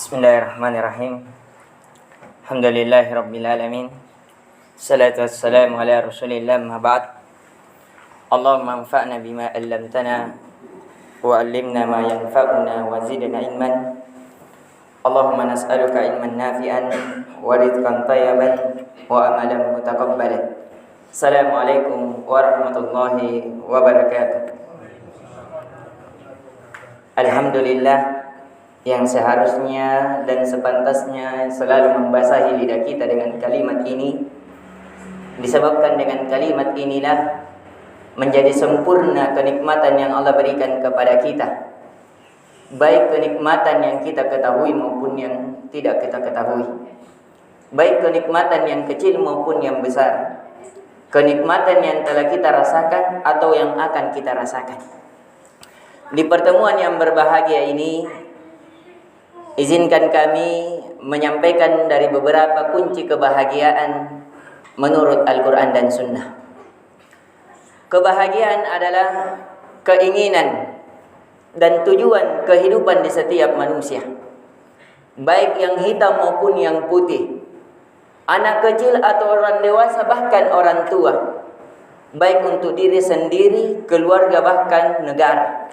Bismillahirrahmanirrahim. Alhamdulillahirabbil alamin. Salatu wassalamu ala Rasulillah ma ba'd. Allahumma anfa'na bima 'allamtana wa 'allimna ma yanfa'una wa zidna ilman. Allahumma nas'aluka ilman nafi'an wa rizqan thayyiban wa amalan mutaqabbalan. Assalamualaikum warahmatullahi wabarakatuh. Alhamdulillah yang seharusnya dan sepantasnya selalu membasahi lidah kita dengan kalimat ini, disebabkan dengan kalimat inilah menjadi sempurna kenikmatan yang Allah berikan kepada kita, baik kenikmatan yang kita ketahui maupun yang tidak kita ketahui, baik kenikmatan yang kecil maupun yang besar, kenikmatan yang telah kita rasakan atau yang akan kita rasakan. Di pertemuan yang berbahagia ini, izinkan kami menyampaikan dari beberapa kunci kebahagiaan menurut Al-Quran dan Sunnah. Kebahagiaan adalah keinginan dan tujuan kehidupan di setiap manusia, baik yang hitam maupun yang putih, anak kecil atau orang dewasa, bahkan orang tua, baik untuk diri sendiri, keluarga, bahkan negara.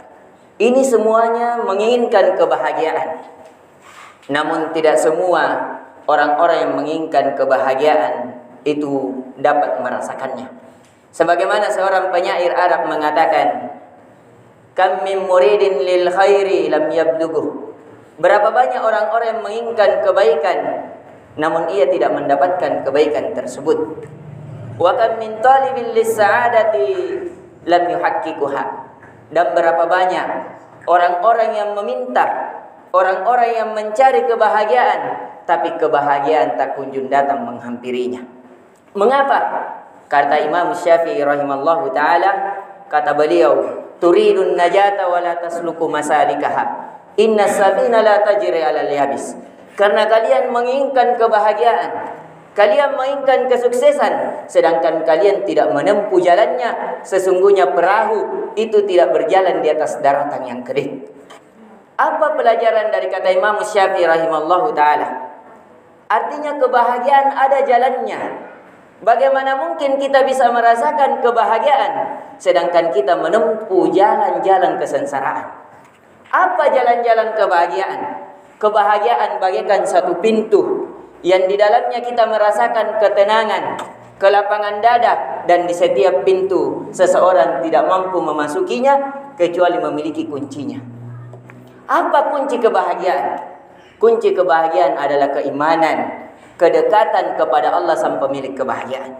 Ini semuanya menginginkan kebahagiaan. Namun tidak semua orang-orang yang menginginkan kebahagiaan itu dapat merasakannya. Sebagaimana seorang penyair Arab mengatakan, "Kam min muridin lil khairi lam yablughu." Berapa banyak orang-orang yang menginginkan kebaikan namun ia tidak mendapatkan kebaikan tersebut. Wa kam min talibin lis sa'adati lam yuhaqqiquha. Dan berapa banyak orang-orang yang meminta, orang-orang yang mencari kebahagiaan, tapi kebahagiaan tak kunjung datang menghampirinya. Mengapa? Kata Imam Syafi'i rahimallahu ta'ala, kata beliau, "Turidun najata wa la tasluku masalikaha. Inna safina la tajri 'alal yabis." Karena kalian menginginkan kebahagiaan, kalian menginginkan kesuksesan, sedangkan kalian tidak menempuh jalannya. Sesungguhnya perahu itu tidak berjalan di atas daratan yang kering. Apa pelajaran dari kata Imam Syafi'i rahimallahu ta'ala? Artinya kebahagiaan ada jalannya. Bagaimana mungkin kita bisa merasakan kebahagiaan sedangkan kita menempuh jalan-jalan kesengsaraan? Apa jalan-jalan kebahagiaan? Kebahagiaan bagaikan satu pintu yang di dalamnya kita merasakan ketenangan, kelapangan dada, dan di setiap pintu seseorang tidak mampu memasukinya kecuali memiliki kuncinya. Apa kunci kebahagiaan? Kunci kebahagiaan adalah keimanan, kedekatan kepada Allah sang pemilik kebahagiaan.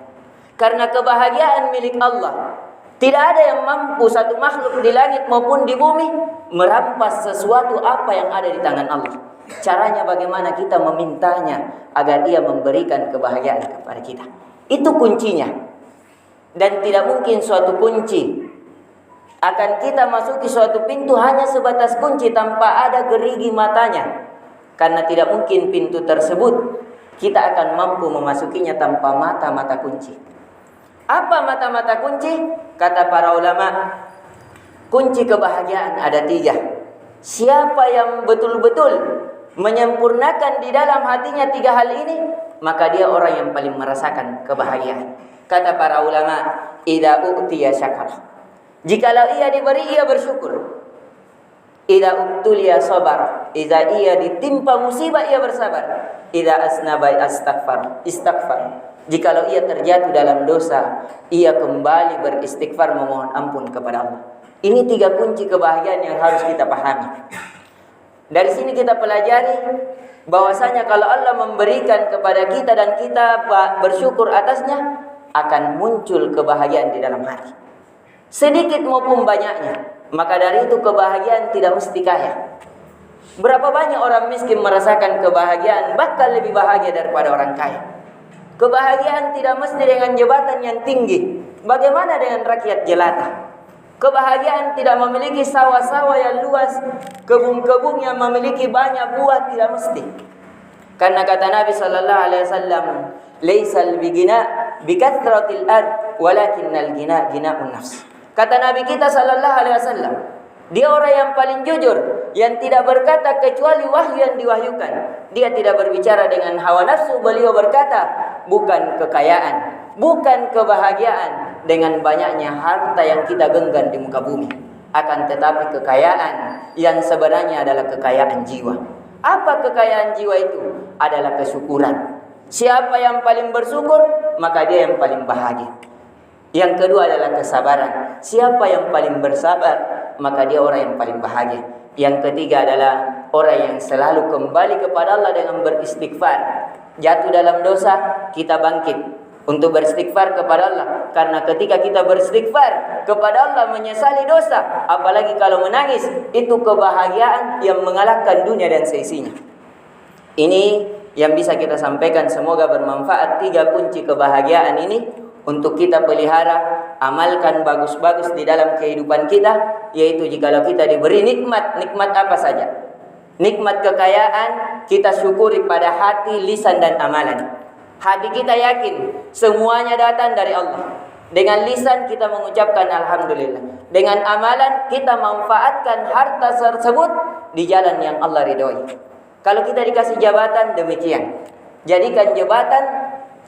Karena kebahagiaan milik Allah, tidak ada yang mampu satu makhluk di langit maupun di bumi merampas sesuatu apa yang ada di tangan Allah. Caranya bagaimana kita memintanya agar Dia memberikan kebahagiaan kepada kita. Itu kuncinya. Dan tidak mungkin suatu kunci akan kita masuki suatu pintu hanya sebatas kunci tanpa ada gerigi matanya. Karena tidak mungkin pintu tersebut kita akan mampu memasukinya tanpa mata-mata kunci. Apa mata-mata kunci? Kata para ulama, kunci kebahagiaan ada 3. Siapa yang betul-betul menyempurnakan di dalam hatinya 3 hal ini, maka dia orang yang paling merasakan kebahagiaan. Kata para ulama, idza u'tiya syakara. Jikalau ia diberi, ia bersyukur. Idza ubtuliya sabar. Idza ia ditimpa musibah, ia bersabar. Idza asnaba istighfar. Jikalau ia terjatuh dalam dosa, ia kembali beristighfar memohon ampun kepada Allah. Ini 3 kunci kebahagiaan yang harus kita pahami. Dari sini kita pelajari bahwasanya kalau Allah memberikan kepada kita dan kita bersyukur atasnya, akan muncul kebahagiaan di dalam hati. Sedikit maupun banyaknya. Maka dari itu kebahagiaan tidak mesti kaya. Berapa banyak orang miskin merasakan kebahagiaan, bahkan lebih bahagia daripada orang kaya. Kebahagiaan tidak mesti dengan jabatan yang tinggi. Bagaimana dengan rakyat jelata? Kebahagiaan tidak memiliki sawah-sawah yang luas, kebun-kebun yang memiliki banyak buah, tidak mesti. Karena kata Nabi sallallahu alaihi wasallam, "Laisal bighina bikathratil ard, walakinnal ghina ghina'un nafs." Kata Nabi kita sallallahu alaihi wasallam, Dia orang yang paling jujur, yang tidak berkata kecuali wahyu yang diwahyukan. Dia tidak berbicara dengan hawa nafsu. Beliau berkata, bukan kekayaan, bukan kebahagiaan dengan banyaknya harta yang kita genggam di muka bumi, akan tetapi kekayaan yang sebenarnya adalah kekayaan jiwa. Apa kekayaan jiwa itu? Adalah kesyukuran. Siapa yang paling bersyukur, maka dia yang paling bahagia. Yang kedua adalah kesabaran. Siapa yang paling bersabar, maka dia orang yang paling bahagia. Yang ketiga adalah orang yang selalu kembali kepada Allah dengan beristighfar. Jatuh dalam dosa, kita bangkit untuk beristighfar kepada Allah. Karena ketika kita beristighfar kepada Allah, menyesali dosa, apalagi kalau menangis, itu kebahagiaan yang mengalahkan dunia dan seisinya. Ini yang bisa kita sampaikan. Semoga bermanfaat 3 kunci kebahagiaan ini untuk kita pelihara, amalkan bagus-bagus di dalam kehidupan kita. Yaitu jikalau kita diberi nikmat, nikmat apa saja, nikmat kekayaan, kita syukuri pada hati, lisan dan amalan. Hati kita yakin semuanya datang dari Allah. Dengan lisan kita mengucapkan alhamdulillah. Dengan amalan kita manfaatkan harta tersebut di jalan yang Allah ridhoi. Kalau kita dikasih jabatan, demikian. Jadikan jabatan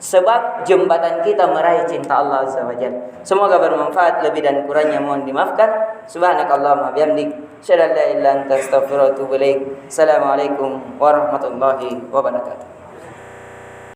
sebab jembatan kita meraih cinta Allah Azza wa Jalla. Semoga bermanfaat. Lebih dan kurangnya mohon dimaafkan. Subhanakallahumma bihamdik, asyhadu an la ilaha illa anta, astaghfiruka wa atubu ilaik. Assalamualaikum warahmatullahi wabarakatuh.